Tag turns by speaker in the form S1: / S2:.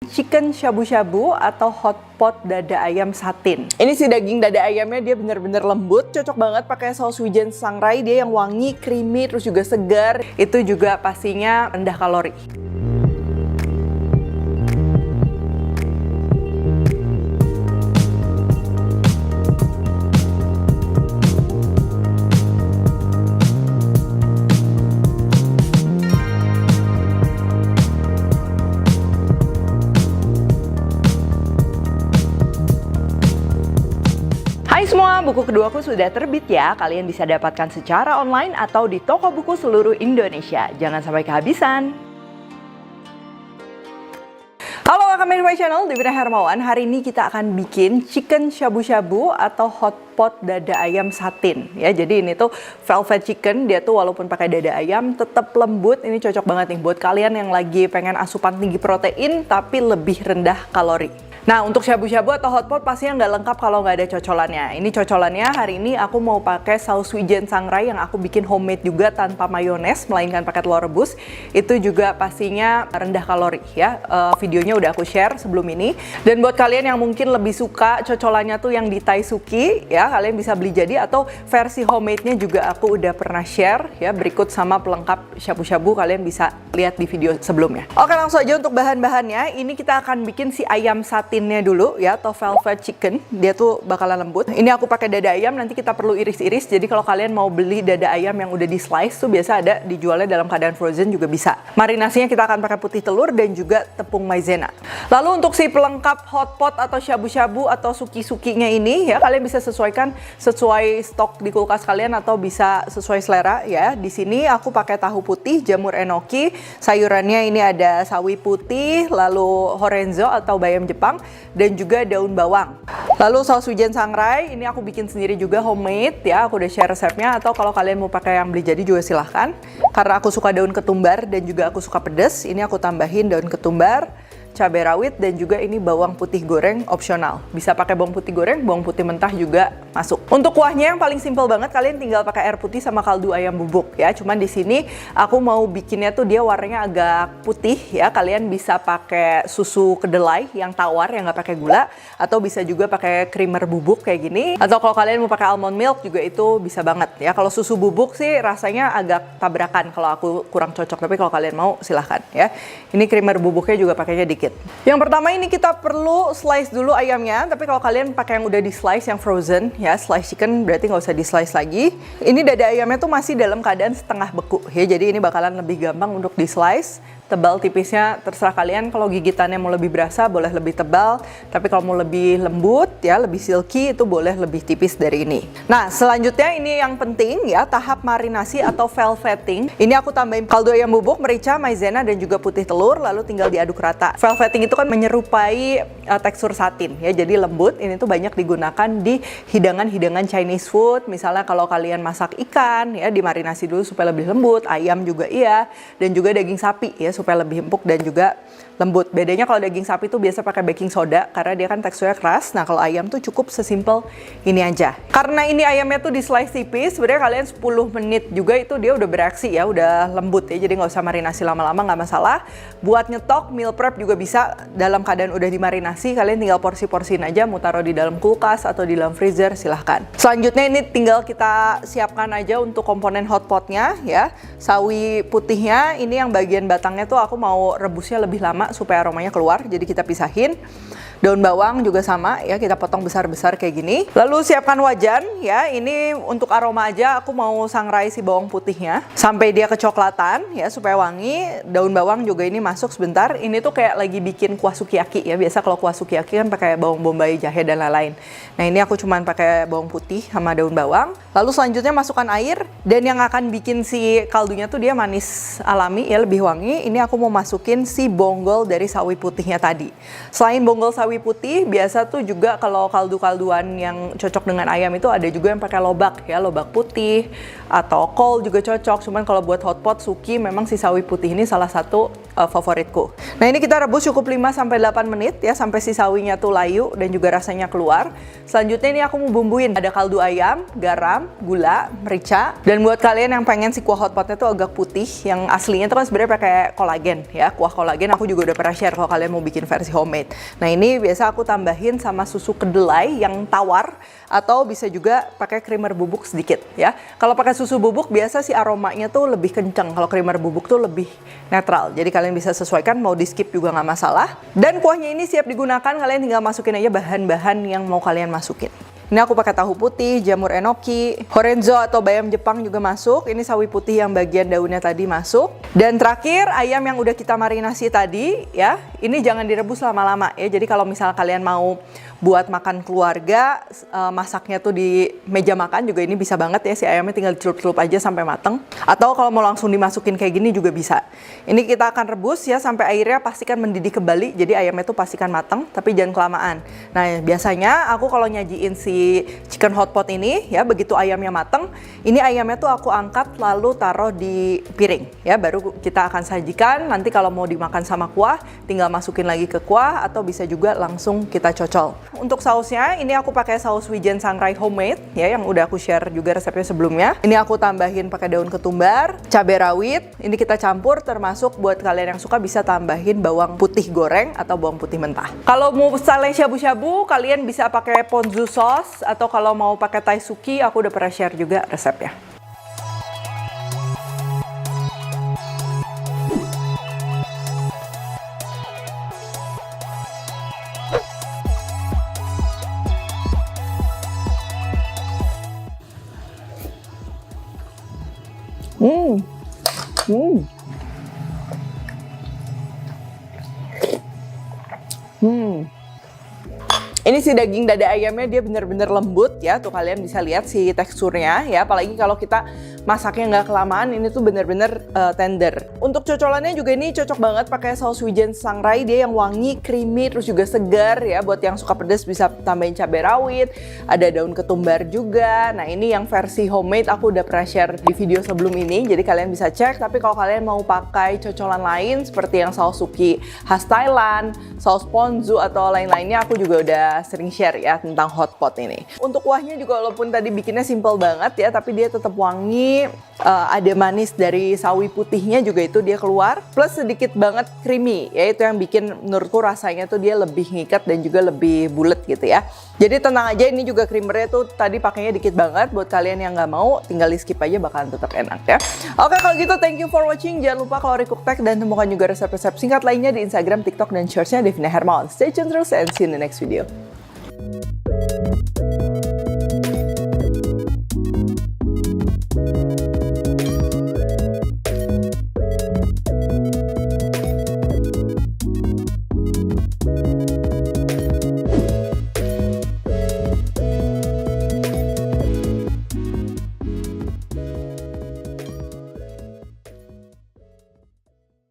S1: chicken shabu-shabu atau hotpot dada ayam satin. Ini si daging dada ayamnya dia bener-bener lembut, cocok banget pakai saus Wijen Sangrai, dia yang wangi, creamy, terus juga segar. Itu juga pastinya rendah kalori. Hai semua, buku keduaku sudah terbit ya. Kalian bisa dapatkan secara online atau di toko buku seluruh Indonesia. Jangan sampai kehabisan. Halo, welcome back to my channel, Devina Hermawan. Hari ini kita akan bikin chicken shabu-shabu atau hotpot dada ayam satin. Ya, jadi ini tuh velvet chicken, dia tuh walaupun pakai dada ayam tetap lembut. Ini cocok banget nih buat kalian yang lagi pengen asupan tinggi protein tapi lebih rendah kalori. Nah, untuk shabu-shabu atau hotpot pastinya nggak lengkap kalau nggak ada cocolannya. Ini cocolannya hari ini aku mau pakai saus Wijen Sangrai yang aku bikin homemade juga tanpa mayones, melainkan pakai telur rebus. Itu juga pastinya rendah kalori ya. Videonya udah aku share sebelum ini. Dan buat kalian yang mungkin lebih suka cocolannya tuh yang di Taisuki ya, kalian bisa beli jadi atau versi homemade-nya juga aku udah pernah share ya, berikut sama pelengkap shabu-shabu, kalian bisa lihat di video sebelumnya. Oke, langsung aja untuk bahan-bahannya. Ini kita akan bikin si ayam satinnya dulu ya, atau velvet chicken. Dia tuh bakalan lembut. Ini aku pakai dada ayam, nanti kita perlu iris-iris. Jadi kalau kalian mau beli dada ayam yang udah di slice tuh biasa ada dijualnya dalam keadaan frozen juga bisa. Marinasinya kita akan pakai putih telur dan juga tepung maizena. Lalu untuk si pelengkap hotpot atau shabu-shabu atau suki-sukinya ini ya, kalian bisa sesuaikan sesuai stok di kulkas kalian atau bisa sesuai selera ya. Di sini aku pakai tahu putih, jamur enoki, sayurannya ini ada sawi putih, lalu horenzo atau bayam Jepang, dan juga daun bawang. Lalu saus Wijen Sangrai, ini aku bikin sendiri juga homemade ya, aku udah share resepnya, atau kalau kalian mau pakai yang beli jadi juga silahkan. Karena aku suka daun ketumbar dan juga aku suka pedas, ini aku tambahin daun ketumbar, cabai rawit, dan juga ini bawang putih goreng opsional. Bisa pakai bawang putih goreng, bawang putih mentah juga masuk. Untuk kuahnya yang paling simple banget, kalian tinggal pakai air putih sama kaldu ayam bubuk ya. Cuman di sini aku mau bikinnya tuh dia warnanya agak putih ya. Kalian bisa pakai susu kedelai yang tawar yang nggak pakai gula, atau bisa juga pakai creamer bubuk kayak gini. Atau kalau kalian mau pakai almond milk juga itu bisa banget ya. Kalau susu bubuk sih rasanya agak tabrakan, kalau aku kurang cocok. Tapi kalau kalian mau silahkan ya. Ini creamer bubuknya juga pakainya dikit. Yang pertama ini kita perlu slice dulu ayamnya, tapi kalau kalian pakai yang udah di slice yang frozen ya, slice chicken berarti nggak usah di slice lagi. Ini dada ayamnya tuh masih dalam keadaan setengah beku ya, jadi ini bakalan lebih gampang untuk di slice. Tebal tipisnya terserah kalian, kalau gigitannya mau lebih berasa boleh lebih tebal, tapi kalau mau lebih lembut ya, lebih silky itu boleh lebih tipis dari ini. Nah, selanjutnya ini yang penting ya, tahap marinasi atau velveting. Ini aku tambahin kaldu ayam bubuk, merica, maizena, dan juga putih telur, lalu tinggal diaduk rata. Velveting itu kan menyerupai tekstur satin ya, jadi lembut. Ini tuh banyak digunakan di hidangan-hidangan Chinese food. Misalnya kalau kalian masak ikan ya, dimarinasi dulu supaya lebih lembut, ayam juga iya, dan juga daging sapi ya, supaya lebih empuk dan juga lembut. Bedanya kalau daging sapi tuh biasa pakai baking soda karena dia kan teksturnya keras. Nah, kalau ayam tuh cukup sesimpel ini aja. Karena ini ayamnya tuh di slice tipis, sebenarnya kalian 10 menit juga itu dia udah bereaksi ya, udah lembut ya. Jadi nggak usah marinasi lama-lama, nggak masalah. Buat nyetok, meal prep juga bisa dalam keadaan udah dimarinasi. Kalian tinggal porsi-porsiin aja, mau taruh di dalam kulkas atau di dalam freezer, silahkan. Selanjutnya ini tinggal kita siapkan aja untuk komponen hotpotnya ya. Sawi putihnya ini yang bagian batangnya tuh aku mau rebusnya lebih lama supaya aromanya keluar, jadi kita pisahin. Daun bawang juga sama ya, kita potong besar-besar kayak gini. Lalu siapkan wajan ya, ini untuk aroma aja aku mau sangrai si bawang putihnya sampai dia kecoklatan ya supaya wangi. Daun bawang juga ini masuk sebentar. Ini tuh kayak lagi bikin kuah sukiyaki ya, biasa kalau kuah sukiyaki kan pakai bawang bombay, jahe, dan lain-lain. Nah, ini aku cuman pakai bawang putih sama daun bawang. Lalu selanjutnya masukkan air, dan yang akan bikin si kaldunya tuh dia manis alami ya, lebih wangi. Ini aku mau masukin si bonggol dari sawi putihnya tadi. Selain bonggol sawi putih, biasa tuh juga kalau kaldu-kalduan yang cocok dengan ayam itu ada juga yang pakai lobak ya, lobak putih atau kol juga cocok. Cuman kalau buat hotpot suki memang si sawi putih ini salah satu favoritku. Nah, ini kita rebus cukup 5-8 menit ya, sampai si sawinya tuh layu dan juga rasanya keluar. Selanjutnya ini aku mau bumbuin. Ada kaldu ayam, garam, gula, merica. Dan buat kalian yang pengen si kuah hotpotnya tuh agak putih, yang aslinya tuh kan sebenarnya pakai kolagen ya. Kuah kolagen aku juga juga udah pernah share kalau kalian mau bikin versi homemade. Nah ini biasa aku tambahin sama susu kedelai yang tawar, atau bisa juga pakai creamer bubuk sedikit ya. Kalau pakai susu bubuk biasa sih aromanya tuh lebih kenceng, kalau creamer bubuk tuh lebih netral. Jadi kalian bisa sesuaikan, mau di skip juga nggak masalah. Dan kuahnya ini siap digunakan, kalian tinggal masukin aja bahan-bahan yang mau kalian masukin. Ini aku pakai tahu putih, jamur enoki, horenzo atau bayam Jepang juga masuk. Ini sawi putih yang bagian daunnya tadi masuk. Dan terakhir ayam yang udah kita marinasi tadi ya. Ini jangan direbus lama-lama ya. Jadi kalau misal kalian mau buat makan keluarga, masaknya tuh di meja makan juga ini bisa banget ya. Si ayamnya tinggal dicelup-celup aja sampai mateng. Atau kalau mau langsung dimasukin kayak gini juga bisa. Ini kita akan rebus ya sampai airnya pastikan mendidih kembali. Jadi ayamnya tuh pastikan mateng, tapi jangan kelamaan. Nah biasanya aku kalau nyajiin si chicken hot pot ini ya, begitu ayamnya mateng, ini ayamnya tuh aku angkat lalu taruh di piring ya, baru kita akan sajikan. Nanti kalau mau dimakan sama kuah, tinggal masukin lagi ke kuah atau bisa juga langsung kita cocol. Untuk sausnya, ini aku pakai saus wijen sangrai homemade ya, yang udah aku share juga resepnya sebelumnya. Ini aku tambahin pakai daun ketumbar, cabai rawit. Ini kita campur, termasuk buat kalian yang suka bisa tambahin bawang putih goreng atau bawang putih mentah. Kalau mau misalnya shabu-shabu, kalian bisa pakai ponzu sauce, atau kalau mau pakai taisuki, aku udah pernah share juga resepnya. Ini si daging dada ayamnya dia bener-bener lembut ya, tuh kalian bisa lihat si teksturnya ya, apalagi kalau kita masaknya nggak kelamaan, ini tuh bener-bener tender. Untuk cocolannya juga ini cocok banget pakai saus wijen sangrai, dia yang wangi, creamy, terus juga segar ya. Buat yang suka pedas bisa tambahin cabai rawit, ada daun ketumbar juga. Nah ini yang versi homemade aku udah pernah share di video sebelum ini, jadi kalian bisa cek. Tapi kalau kalian mau pakai cocolan lain seperti yang saus suki khas Thailand, saus ponzu atau lain-lainnya, aku juga udah sering share ya tentang hot pot ini. Untuk kuahnya juga walaupun tadi bikinnya simple banget ya, tapi dia tetap wangi, ada manis dari sawi putihnya juga itu dia keluar, plus sedikit banget creamy ya, itu yang bikin menurutku rasanya tuh dia lebih ngikat dan juga lebih bulat gitu ya. Jadi tenang aja, ini juga creamernya tuh tadi pakainya dikit banget. Buat kalian yang nggak mau, tinggal di skip aja, bakalan tetap enak ya. Oke kalau gitu, thank you for watching. Jangan lupa kalau Cook Tech dan temukan juga resep-resep singkat lainnya di Instagram, TikTok, dan Shortsnya Devina Hermawan. Stay tune terus and see you in the next video.